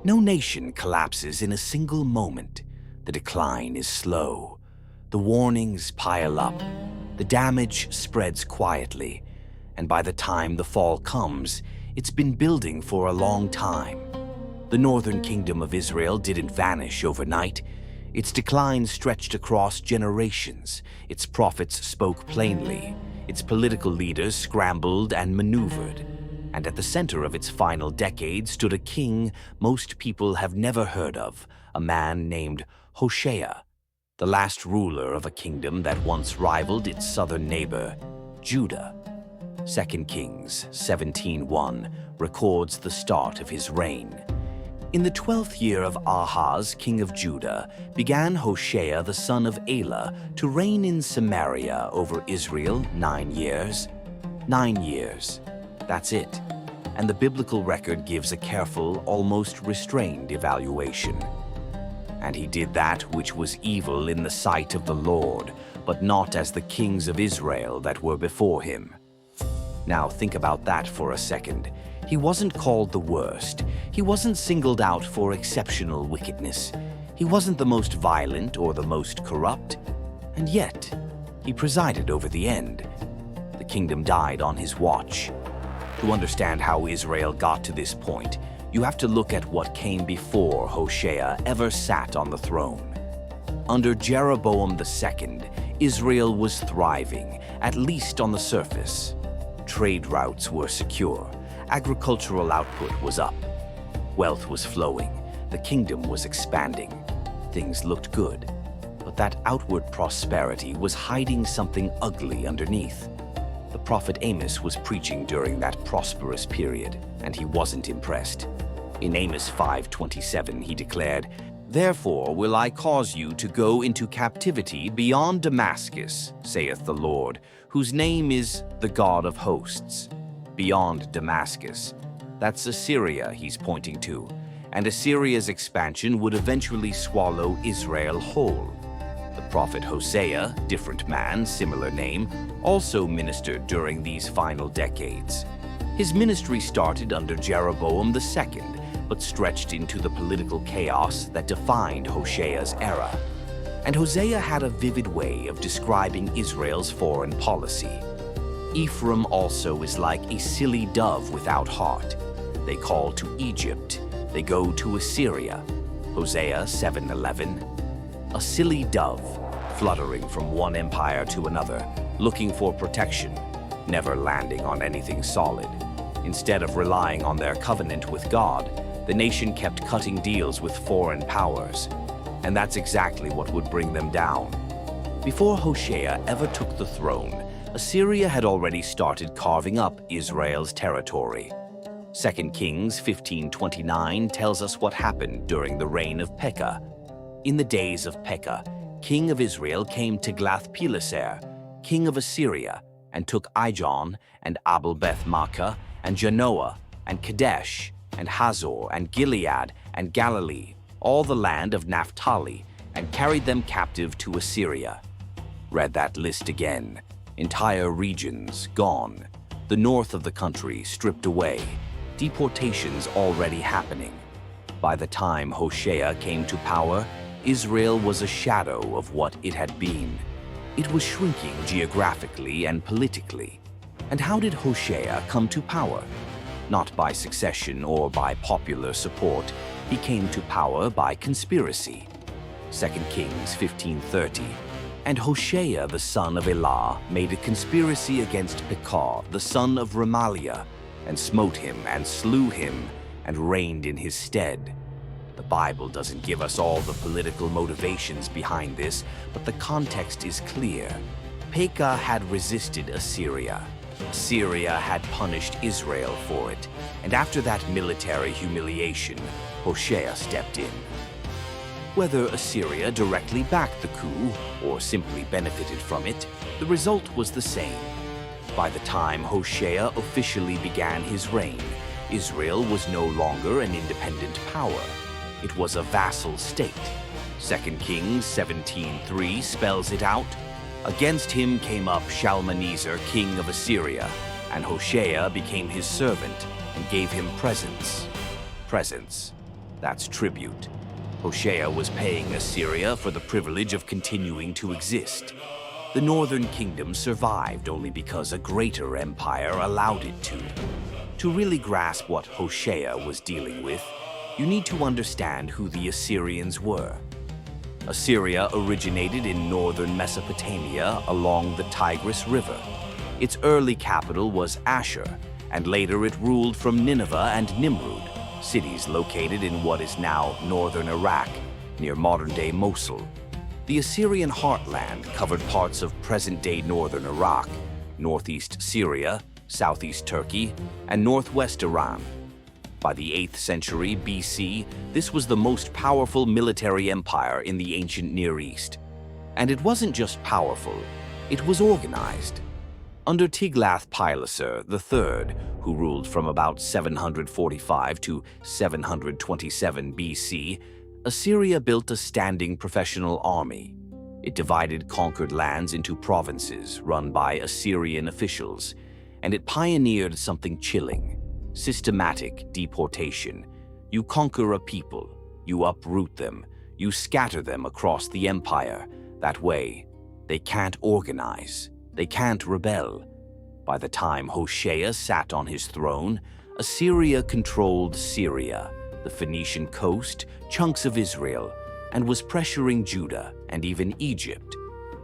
No nation collapses in a single moment. The decline is slow. The warnings pile up. The damage spreads quietly. And by the time the fall comes, it's been building for a long time. The northern kingdom of Israel didn't vanish overnight. Its decline stretched across generations. Its prophets spoke plainly. Its political leaders scrambled and maneuvered. And at the center of its final decade stood a king most people have never heard of, a man named Hoshea, the last ruler of a kingdom that once rivaled its southern neighbor, Judah. 2 Kings 17:1 records the start of his reign. In the 12th year of Ahaz, king of Judah, began Hoshea the son of Elah to reign in Samaria over Israel 9 years. 9 years. That's it. And the biblical record gives a careful, almost restrained evaluation. And he did that which was evil in the sight of the Lord, but not as the kings of Israel that were before him. Now think about that for a second. He wasn't called the worst. He wasn't singled out for exceptional wickedness. He wasn't the most violent or the most corrupt. And yet, he presided over the end. The kingdom died on his watch. To understand how Israel got to this point, you have to look at what came before Hoshea ever sat on the throne. Under Jeroboam II, Israel was thriving, at least on the surface. Trade routes were secure. Agricultural output was up. Wealth was flowing. The kingdom was expanding. Things looked good. But that outward prosperity was hiding something ugly underneath. The prophet Amos was preaching during that prosperous period, and he wasn't impressed. In Amos 5:27, he declared, "Therefore will I cause you to go into captivity beyond Damascus, saith the Lord, whose name is the God of hosts." Beyond Damascus. That's Assyria he's pointing to, and Assyria's expansion would eventually swallow Israel whole. The prophet Hosea, different man, similar name, also ministered during these final decades. His ministry started under Jeroboam II, but stretched into the political chaos that defined Hoshea's era. And Hosea had a vivid way of describing Israel's foreign policy. Ephraim also is like a silly dove without heart. They call to Egypt. They go to Assyria. Hosea 7:11. A silly dove, fluttering from one empire to another, looking for protection, never landing on anything solid. Instead of relying on their covenant with God, the nation kept cutting deals with foreign powers. And that's exactly what would bring them down. Before Hoshea ever took the throne, Assyria had already started carving up Israel's territory. 2 Kings 15:29 tells us what happened during the reign of Pekah. In the days of Pekah, king of Israel came to Tiglath-Pileser, king of Assyria, and took Ijon and Abel-Beth-Maachah and Janoah and Kadesh and Hazor and Gilead and Galilee, all the land of Naphtali, and carried them captive to Assyria. Read that list again. Entire regions gone. The north of the country stripped away. Deportations already happening. By the time Hoshea came to power, Israel was a shadow of what it had been. It was shrinking geographically and politically. And how did Hoshea come to power? Not by succession or by popular support. He came to power by conspiracy. 2 Kings 15:30. And Hoshea the son of Elah made a conspiracy against Pekah the son of Remaliah, and smote him and slew him, and reigned in his stead. The Bible doesn't give us all the political motivations behind this, but the context is clear. Pekah had resisted Assyria. Assyria had punished Israel for it, and after that military humiliation, Hoshea stepped in. Whether Assyria directly backed the coup or simply benefited from it, the result was the same. By the time Hoshea officially began his reign, Israel was no longer an independent power. It was a vassal state. 2 Kings 17:3 spells it out. Against him came up Shalmaneser, king of Assyria, and Hoshea became his servant and gave him presents. That's tribute. Hoshea was paying Assyria for the privilege of continuing to exist. The northern kingdom survived only because a greater empire allowed it to. To really grasp what Hoshea was dealing with, you need to understand who the Assyrians were. Assyria originated in northern Mesopotamia along the Tigris River. Its early capital was Ashur, and later it ruled from Nineveh and Nimrud, cities located in what is now northern Iraq, near modern-day Mosul. The Assyrian heartland covered parts of present-day northern Iraq, northeast Syria, southeast Turkey, and northwest Iran. By the 8th century BC, this was the most powerful military empire in the ancient Near East. And it wasn't just powerful, it was organized. Under Tiglath-Pileser III, who ruled from about 745 to 727 BC, Assyria built a standing professional army. It divided conquered lands into provinces run by Assyrian officials, and it pioneered something chilling: systematic deportation. You conquer a people, you uproot them, you scatter them across the empire. That way, they can't organize, they can't rebel. By the time Hoshea sat on his throne, Assyria controlled Syria, the Phoenician coast, chunks of Israel, and was pressuring Judah and even Egypt.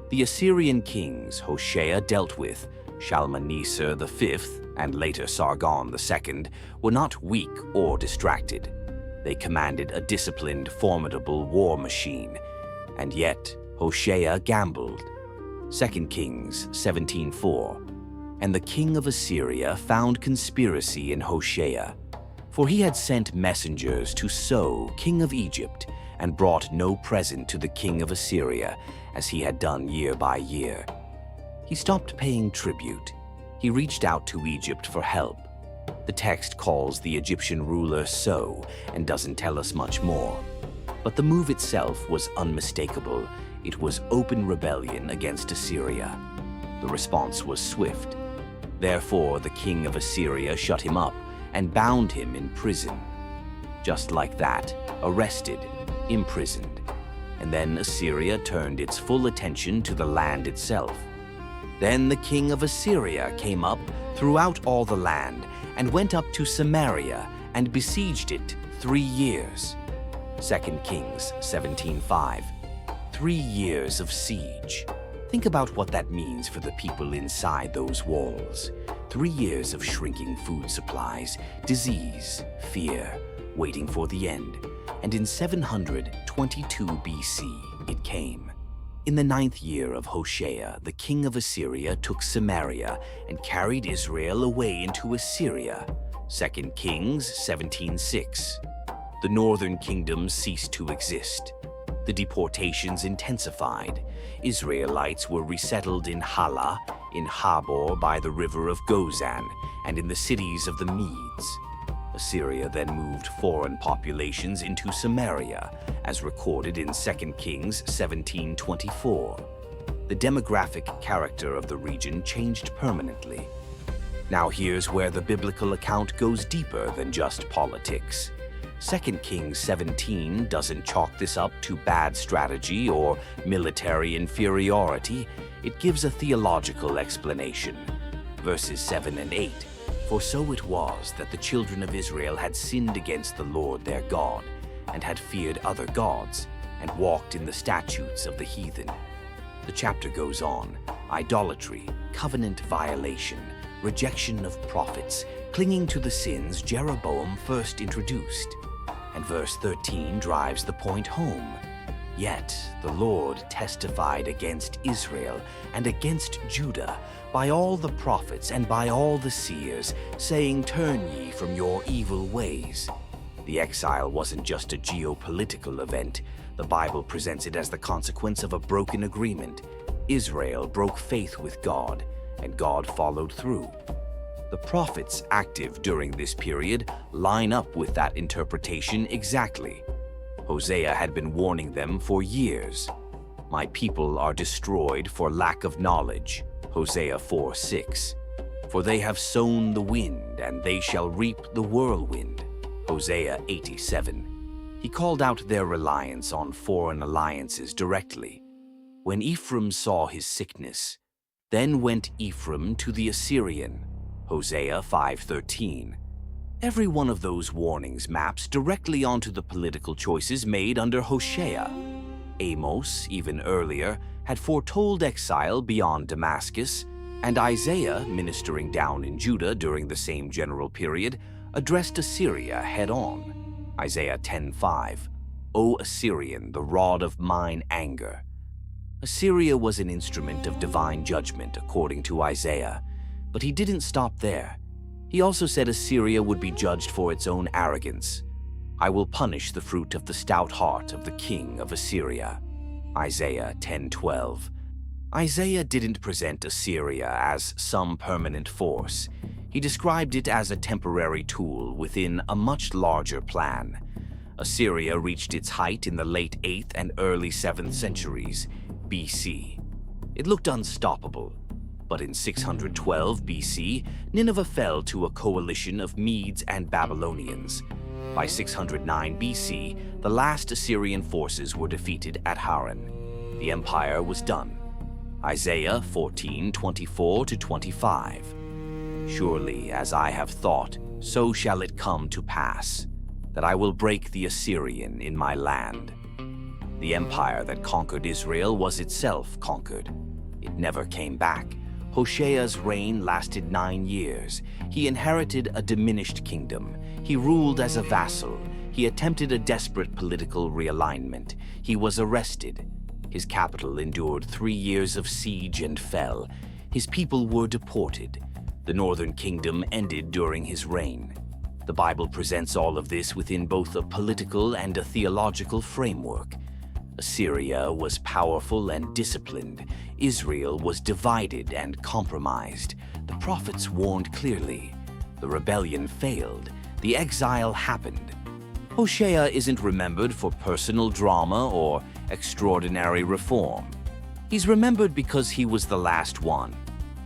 The Assyrian kings Hoshea dealt with, Shalmaneser V and later Sargon II, were not weak or distracted. They commanded a disciplined, formidable war machine. And yet, Hoshea gambled. 2 Kings 17:4. And the king of Assyria found conspiracy in Hoshea, for he had sent messengers to So, king of Egypt, and brought no present to the king of Assyria, as he had done year by year. He stopped paying tribute. He reached out to Egypt for help. The text calls the Egyptian ruler So and doesn't tell us much more. But the move itself was unmistakable. It was open rebellion against Assyria. The response was swift. Therefore, the king of Assyria shut him up and bound him in prison. Just like that, arrested, imprisoned. And then Assyria turned its full attention to the land itself. Then the king of Assyria came up throughout all the land and went up to Samaria and besieged it 3 years. 2 Kings 17:5. 3 years of siege. Think about what that means for the people inside those walls. 3 years of shrinking food supplies, disease, fear, waiting for the end. And in 722 BC, it came. In the 9th year of Hoshea, the king of Assyria took Samaria and carried Israel away into Assyria. 2 Kings 17:6. The northern kingdom ceased to exist. The deportations intensified. Israelites were resettled in Hala, in Habor by the river of Gozan, and in the cities of the Medes. Assyria then moved foreign populations into Samaria, as recorded in 2 Kings 17:24. The demographic character of the region changed permanently. Now here's where the biblical account goes deeper than just politics. 2 Kings 17 doesn't chalk this up to bad strategy or military inferiority. It gives a theological explanation. Verses 7 and 8. For so it was that the children of Israel had sinned against the Lord their God, and had feared other gods, and walked in the statutes of the heathen. The chapter goes on. Idolatry, covenant violation, rejection of prophets, clinging to the sins Jeroboam first introduced. And verse 13 drives the point home. Yet the Lord testified against Israel and against Judah by all the prophets and by all the seers, saying, "Turn ye from your evil ways." The exile wasn't just a geopolitical event. The Bible presents it as the consequence of a broken agreement. Israel broke faith with God, and God followed through. The prophets active during this period line up with that interpretation exactly. Hosea had been warning them for years. My people are destroyed for lack of knowledge. Hosea 4:6. For they have sown the wind, and they shall reap the whirlwind. Hosea 87. He called out their reliance on foreign alliances directly. When Ephraim saw his sickness, then went Ephraim to the Assyrian, Hosea 5:13. Every one of those warnings maps directly onto the political choices made under Hoshea. Amos, even earlier, had foretold exile beyond Damascus, and Isaiah, ministering down in Judah during the same general period, addressed Assyria head-on. Isaiah 10:5, "O Assyrian, the rod of mine anger." Assyria was an instrument of divine judgment, according to Isaiah, but he didn't stop there. He also said Assyria would be judged for its own arrogance. "I will punish the fruit of the stout heart of the king of Assyria." Isaiah 10:12. Isaiah didn't present Assyria as some permanent force. He described it as a temporary tool within a much larger plan. Assyria reached its height in the late 8th and early 7th centuries BC. It looked unstoppable, but in 612 BC, Nineveh fell to a coalition of Medes and Babylonians. By 609 BC, the last Assyrian forces were defeated at Haran. The empire was done. Isaiah 14:24-25. "Surely, as I have thought, so shall it come to pass, that I will break the Assyrian in my land." The empire that conquered Israel was itself conquered. It never came back. Hoshea's reign lasted 9 years. He inherited a diminished kingdom. He ruled as a vassal. He attempted a desperate political realignment. He was arrested. His capital endured 3 years of siege and fell. His people were deported. The northern kingdom ended during his reign. The Bible presents all of this within both a political and a theological framework. Assyria was powerful and disciplined. Israel was divided and compromised. The prophets warned clearly. The rebellion failed. The exile happened. Hoshea isn't remembered for personal drama or extraordinary reform. He's remembered because he was the last one.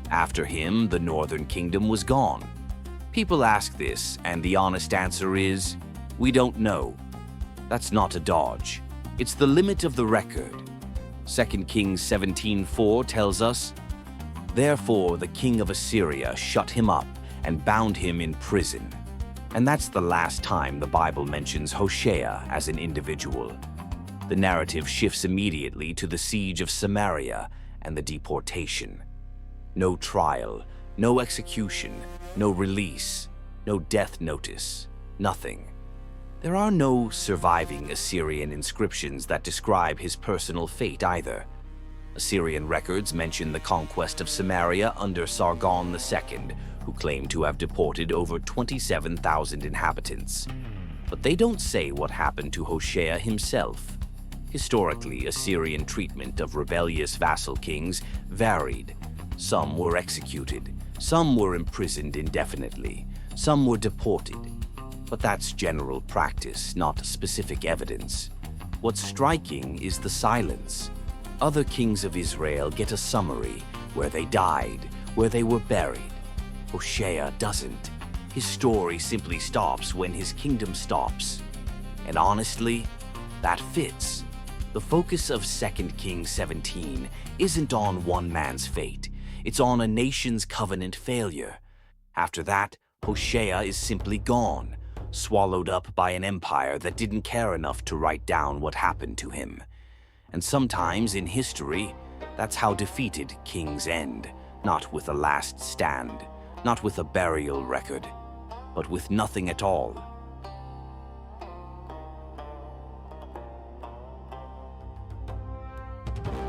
After him, the northern kingdom was gone. People ask this, and the honest answer is, we don't know. That's not a dodge. It's the limit of the record. 2 Kings 17:4 tells us, "Therefore the king of Assyria shut him up and bound him in prison." And that's the last time the Bible mentions Hoshea as an individual. The narrative shifts immediately to the siege of Samaria and the deportation. No trial, no execution, no release, no death notice, nothing. There are no surviving Assyrian inscriptions that describe his personal fate either. Assyrian records mention the conquest of Samaria under Sargon II, who claimed to have deported over 27,000 inhabitants. But they don't say what happened to Hoshea himself. Historically, Assyrian treatment of rebellious vassal kings varied. Some were executed, some were imprisoned indefinitely, some were deported. But that's general practice, not specific evidence. What's striking is the silence. Other kings of Israel get a summary, where they died, where they were buried. Hoshea doesn't. His story simply stops when his kingdom stops. And honestly, that fits. The focus of 2 Kings 17 isn't on one man's fate. It's on a nation's covenant failure. After that, Hoshea is simply gone, swallowed up by an empire that didn't care enough to write down what happened to him. And sometimes in history, that's how defeated kings end, not with a last stand, not with a burial record, but with nothing at all.